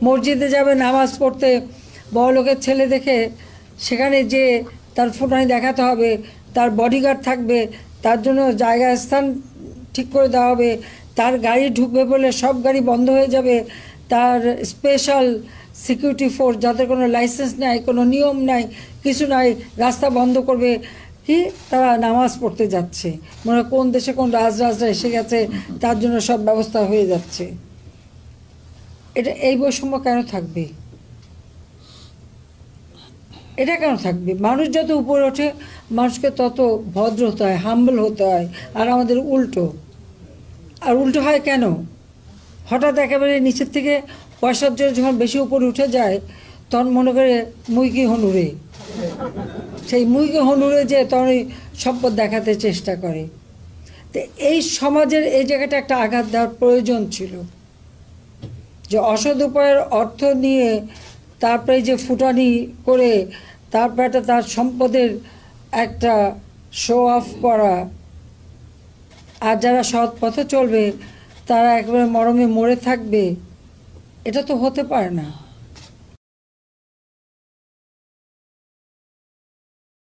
মসজিদে যাবে নামাজ পড়তে, বড়লোকের ছেলে দেখে সেখানে যে তার ফুটানি দেখাতে হবে, তার বডিগার্ড থাকবে, তার জন্য জায়গা স্থান ঠিক করে দেওয়া হবে, তার গাড়ি ঢুকবে বলে সব গাড়ি বন্ধ হয়ে যাবে, তার স্পেশাল সিকিউরিটি ফোর্স যাদের কোনো লাইসেন্স নাই, কোনো নিয়ম নাই, কিছু নাই, রাস্তা বন্ধ করবে। কি তারা নামাজ পড়তে যাচ্ছে, মনে কোন দেশে কোন রাজরা এসে গেছে, তার জন্য সব ব্যবস্থা হয়ে যাচ্ছে। এটা এই বৈষম্য কেন থাকবে? এটা কেন থাকবে? মানুষ যত উপরে ওঠে মানুষকে তত ভদ্র হতে হয়, হাম্বল হতে হয়। আর আমাদের উল্টো। আর উল্টো হয় কেন? হঠাৎ একেবারে নিচের থেকে পয়সার জন্য যখন বেশি উপরে উঠে যায় তখন মনে করে মুইকি হনুরে, সেই মুইকি হনুরে যে তখন ওই সম্পদ দেখাতে চেষ্টা করে। তো এই সমাজের এই জায়গাটা একটা আঘাত দেওয়ার প্রয়োজন ছিল, যে অসৎ উপায়ের অর্থ নিয়ে তারপরে যে ফুটানি করে তারপরে একটা তার সম্পদের একটা শো অফ করা, আর যারা সৎ পথে চলবে তারা একেবারে মরমে মরে থাকবে, এটা তো হতে পারে না।